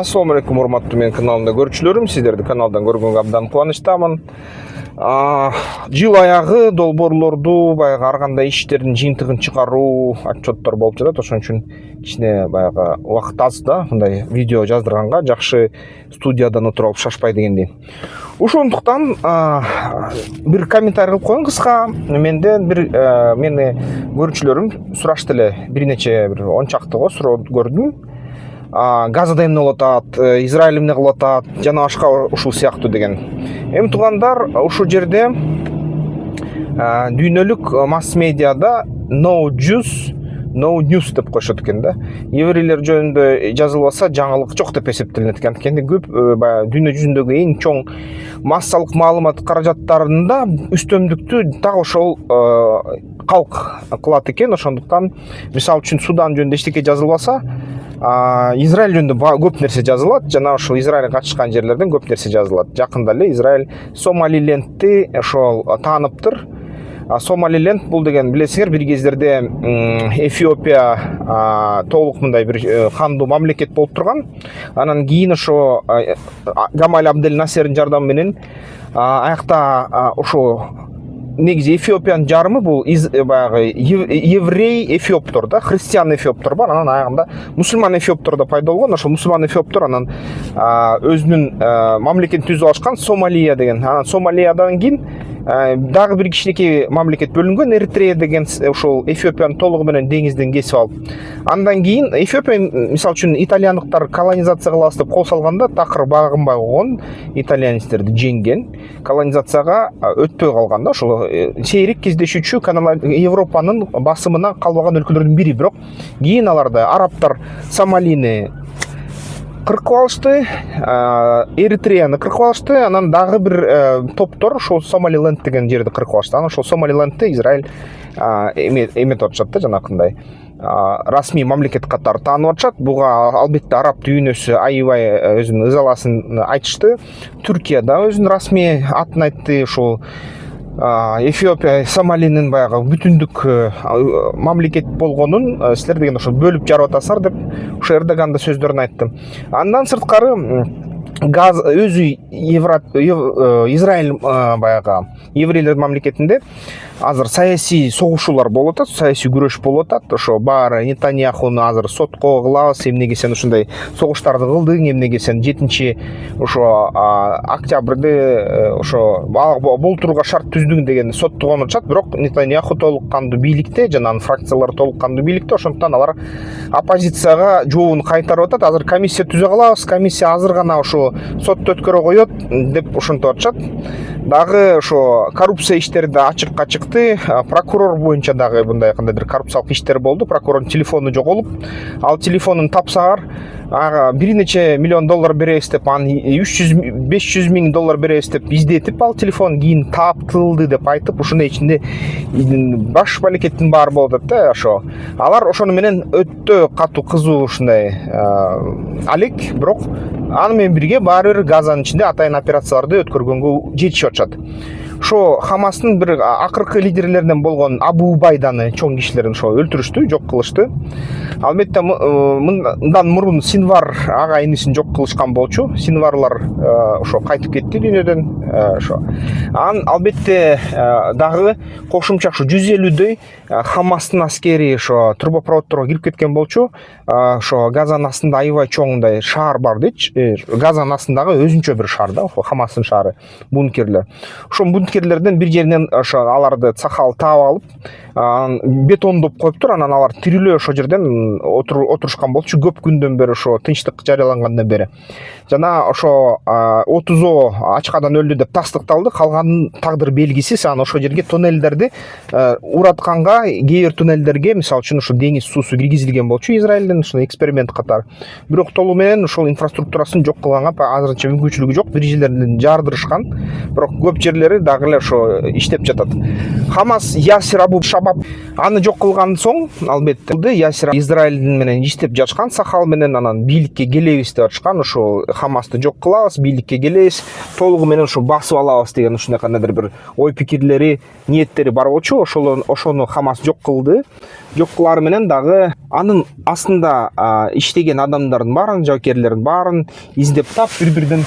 Assalamu alaikum урматтуу менин каналымда көрүүчүлөрүм, сиздерди каналдан көргөнгө абдан кубанычтамын. Жыл аягы долбоорлорду баягы ар кандай иштердин жыйынтыгын чыгаруу отчеттор болуп жатат. Ошон үчүн кичине баягы убакыт аз да мындай видео жаздырганга жакшы студиядан отуруп алып шашпай дегендей. Ошондуктан бир комментарий кылып коеюн кыска. Менден бир мени көрүүчүлөрүм сурашты эле, бир нече бир 10 чактыго суроо көрдүм. Газада эмне болуп атат, Израиль эмне кылып атат, жана башка ушул сыяктуу деген. Эми туугандар, ушул жерде дүйнөлүк масс медиада no Jews, no news деп коюшат экен да. Еврейлер жөнүндө жазылбаса жаңылык жок деп эсептелинет экен. Анткени көп дүйнө жүзүндөгү эң чоң массалык маалымат каражаттарында үстөмдүктү так ошол калк кылат экен. Ошондуктан мисалы үчүн Судан жөнүндө эчтеке жазылбаса, Израиль жөнүндө көп нерсе жазылат, жана ошол Израиль катышкан жерлерден көп нерсе жазылат. Жакында эле Израиль Сомалилендти ошол тааныптыр. Сомалиленд бул деген билесиңер бир кездерде Эфиопия толук мындай бир кандуу мамлекет болуп турган. Анан кийин ошо Гамаль Абдель Насердин жардамы менен аякта ошо негизи Эфиопиянын жарымы бул баягы еврей эфиоптор да, христиан эфиоптор бар. Анан аягында мусулман эфиоптор да пайда болгон. Ошол мусулман эфиоптор анан өзүнүн мамлекетин түзүп алышкан, Сомалия деген. Анан Сомалиядан кийин дагы бир кичинекей мамлекет бөлүнгөн, Эритрея деген, ошол Эфиопиянын толугу менен деңизден кесип алып. Андан кийин Эфиопия мисалы үчүн итальяндыктар колонизация кылабыз деп кол салганда такыр багынбай койгон, итальянецтерди жеңген, колонизацияга өтпөй калган да. Ошол сейрек кездешүүчү Европанын басымына калбаган өлкөлөрдүн бири. Бирок кийин аларда арабтар Сомалини кыркып алышты, Эритреяны кыркып алышты, анан дагы бир топтор ошол Сомалиленд деген жерди кыркып алышты. Анан ошол Сомалилендти Израиль эметип атышат да, жанакындай расмий мамлекет катары таанып атышат. Буга албетте араб дүйнөсү аябай өзүнүн ызаласын айтышты. Түркия да өзүнүн расмий атын айтты. Ошол Эфиопия Сомалинин баягы бүтүндүк мамлекет болгонун силер деген ошо бөлүп жарып атасыңар деп ошо Эрдоган да сөздөрүн айтты. Андан сырткары өзү Израиль баягы еврейлер мамлекетинде азыр саясий согушуулар болуп атат, саясий күрөш болуп атат. Ошо баары Нетаньяхуну азыр сотко кылабыз, эмнеге сен ушундай согуштарды кылдың, эмнеге сен 7 ошо октябрды ошо болтурууга шарт түздүң деген соттогон атышат. Бирок Нетаньяху толук кандуу бийликте, жана анын фракциялары толук кандуу бийликте. Ошондуктан алар оппозицияга жообун кайтарып атат. Азыр комиссия түзө калабыз, комиссия азыр гана ошо сотто өткөрө коет деп ошентип атышат. Дагы ошо коррупция иштери да ачыкка чыкты. Прокурор боюнча дагы мындай кандайдыр коррупциялык иштер болду. Прокурордун телефону жоголуп, ал телефонун тапсаңар ага бир нече миллион доллар беребиз деп, аны 300-500 миң доллар беребиз деп издетип, ал телефон кийин таптылды деп айтып, ушунун ичинде баш балекеттин баары болуп атат да. Ошо алар ошону менен өтө катуу кызуу ушундай алек. Бирок аны менен бирге баары бир Газанын ичинде атайын операцияларды өткөргөнгө жетишип атышат. Ошо Хамастын бир акыркы лидерлеринен болгон Абу Убайданы чоң кишилерин ошо өлтүрүштү, жок кылышты. Албетте мындан мурун Синвар ага инисин жок кылышкан болчу. Синварлар ошо кайтып кетти дүйнөдөн. Ошо албетте дагы кошумча 150дөй Хамастын аскери ошо трубопроводторго кирип кеткен болчу. Ошо Газанын астында аябай чоңдай шаар бар дейчи. Газанын астындагы өзүнчө бир шаар да, Хамастын шаары, бункерлер. Ошо бункерлерден бир жеринен ошо аларды цахал таап алып, бетондоп коюптур. Анан алар тирилөө ошо жерден отурушкан болчу көп күндөн бери, ошо тынчтык жарыялангандан бери. Жана ошо 30 ачкадан өлдү деп тастыкталды. Калганын тагдыр белгисиз. Анан ошол жерге туннелдерди уратканга, кээ бир туннелдерге мисалы үчүн ошо деңиз суусу киргизилген болчу Израилдин, ошо эксперимент катары. Бирок толугу менен ошол инфраструктурасын жок кылганга азырынча мүмкүнчүлүгү жок. Бир жерлеринен жардырышкан. Бирок көп жерлери дагы дагы эле ошо иштеп жатат. Хамас Ясир Абу Шабаб аны жок кылган соң албетте Ясир Израиль менен иштеп жатышкан Сахал менен анан бийликке келебиз деп атышкан. Ошо Хамасты жок кылабыз, бийликке келебиз, толугу менен ошо басып алабыз деген ушундай кандайдыр бир ой пикирлери, ниеттери бар болчу. Ошону Хамас жок кылды. Жок кылары менен дагы анын астында иштеген адамдардын баарын, жабакерлердин баарын издеп тап бир-бирден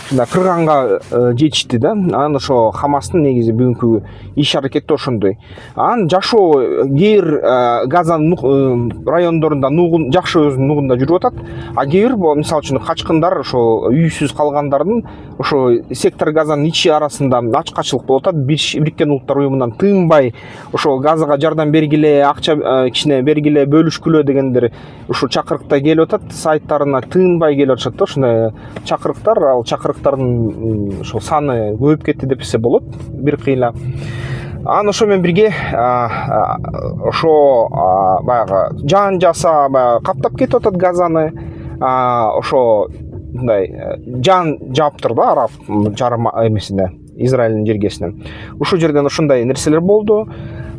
кырганга жетишти да. Анан ошо Хамастын негизи бүгүнкү иш аракети ошондой. Анан жашоо кээ бир Газанын райондорунда жакшы өзүнүн нугунда жүрүп атат. А кээ бир мисалы үчүн качкындар, ошо үйсүз калгандардын ошо сектор Газанын ичи арасында ачкачылык болуп атат. Бириккен Улуттар уюмунан тыынбай ошо Газага жардам бергиле, акча кичине бергиле, бөлүшкүлө дегендер ушул чакырыкта келип атат. Сайттарына тыынбай келип атышат да ошондой чакырыктар. Ал чакырыктардын ошо саны көбөйүп кетти депсе болот бир кыйла. Анан ошо менен бирге ошо баягы жан жаса каптап кетип атат Газаны. Ошо мындай жан жаптыр да араб жарым эмесине, Израилдин жергесинен. Ушул жерден ошондой нерселер болду.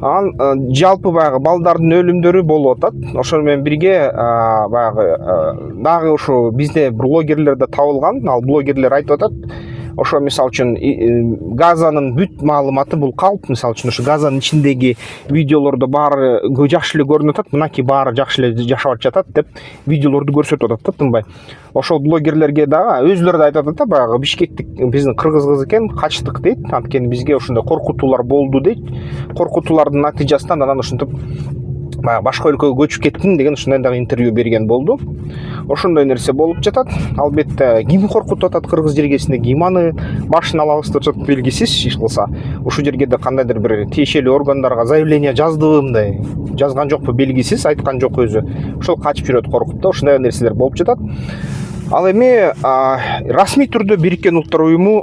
Анан жалпы баягы балдардын өлүмдөрү болуп атат. Ошол менен бирге баягы дагы ошо бизде блогерлер да табылган. Ал блогерлер айтып атат, ошо мисалы үчүн Газанын бүт маалыматы бул калп. Мисалы үчүн ошо Газанын ичиндеги видеолордо баары жакшы эле көрүнүп атат. Мынакей баары жакшы эле жашап жатат деп видеолорду көрсөтүп атат да тынбай. Ошол блогерлерге дагы өзүлөрү да айтып атат да, баягы Бишкектик биздин кыргыз кыз экен, качтык дейт. Анткени бизге ошондой коркутуулар болду дейт. Коркутуулардын натыйжасынан анан ошентип башка өлкөгө көчүп кеттим деген ушундай дагы интервью берген болду. Ошондой нерсе болуп жатат. Албетте ким коркутуп атат кыргыз жергесинде, ким аны башын алабыз деп жатат белгисиз. Иш кылса ушул жерге да кандайдыр бир тиешелүү органдарга заявление жаздыбы, мындай жазган жокпу белгисиз, айткан жок өзү. Ошол качып жүрөт коркуп да, ушундай нерселер болуп жатат. Ал эми расмий түрдө Бириккен Улуттар уюму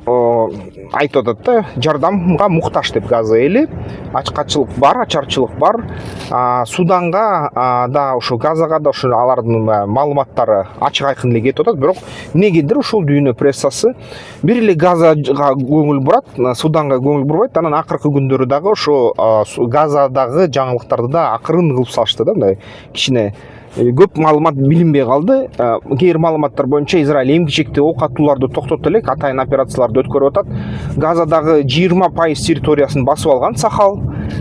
айтып атат да, жардамга муктаж деп Газа эли. Ачкачылык бар, ачарчылык бар. Суданга да ошо Газага да ошо алардын маалыматтары ачык айкын эле кетип атат. Бирок эмнегедир ушул дүйнө прессасы бир эле Газага көңүл бурат, Суданга көңүл бурбайт. Анан акыркы күндөрү дагы ошо Газадагы жаңылыктарды да акырын кылып салышты да, мындай кичине көп маалымат билинбей калды. Кээ бир маалыматтар боюнча Израиль эми-кечекти ок атууларды токтотто элек, атайын операцияларды өткөрүп атат. Газадагы 20% территориясын басып алган Сахал.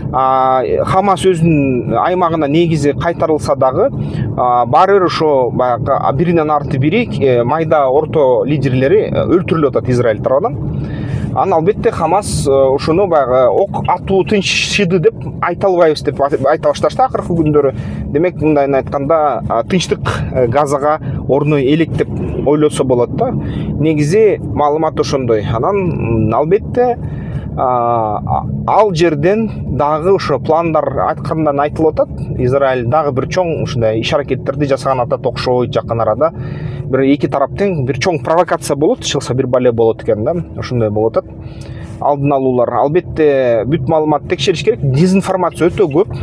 Хамас өзүнүн аймагына негизи кайтарылса дагы баары бир ошо баягы биринен арты бири майда орто лидерлери өлтүрүлүп атат Израиль тарабынан. Анан албетте Хамас ушуну баягы ок атуу тынчшыды деп айта албайбыз деп айта башташты акыркы күндөрү. Демек мындайын айтканда тынчтык Газага орну элек деп ойлосо болот да. Негизи маалымат ошондой. Анан албетте ал жерден дагы ошо пландар айткандан айтылып атат. Израиль дагы бир чоң ушундай иш аракеттерди жасаган атат окшойт жакын арада. Бир эки тараптын бир чоң провокация болот, чыкса бир бале болот экен да. Ошондой болуп атат. Алдын алуулар. Албетте бүт маалымат текшериш керек. Дезинформация өтө көп.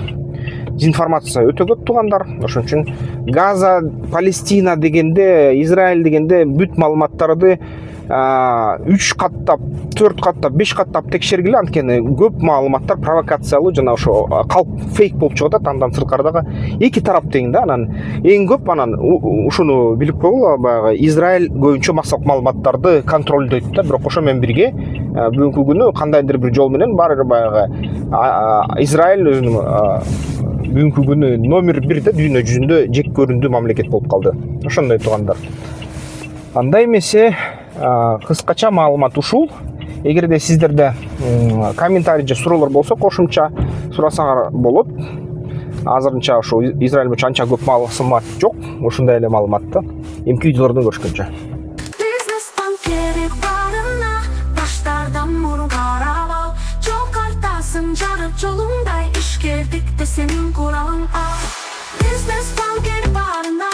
Дезинформация өтө көп туугандар. Ошон үчүн Газа, Палестина дегенде, Израиль дегенде бүт маалыматтарды 3 каттап, 4 каттап, 5 каттап текшергиле, анткени көп маалыматтар провокациялуу жана ошо калп фейк болуп чыгып атат. Андан сырткары эки тарап тең да. Анан эң көп анан ушуну билип койгула, баягы Израиль көбүнчө маалыматтарды контролдойт да. Бирок ошо менен бирге бүгүнкү күнү кандайдыр бир жол менен баары баягы Израиль өзүнүн бүгүнкү күнү номер 1 дүйнө жүзүндө жек көрүндүү мамлекет болуп калды. Ошондой туугандар. Андай эмесе кыскача маалымат ушул. Эгерде сиздерде комментарий же суроолор болсо кошумча сурасаңар болот. Азырынча ошо Израиль боюнча анча көп маалымат жок. Ушундай эле маалыматты эмки видеолордон көрүшкөнчө. Бизнес банкери барына баштардан мурун карап ал. Жол картасын жарып жолуңдай ишкердик де сенин куралың ал. Бизнес банкери барына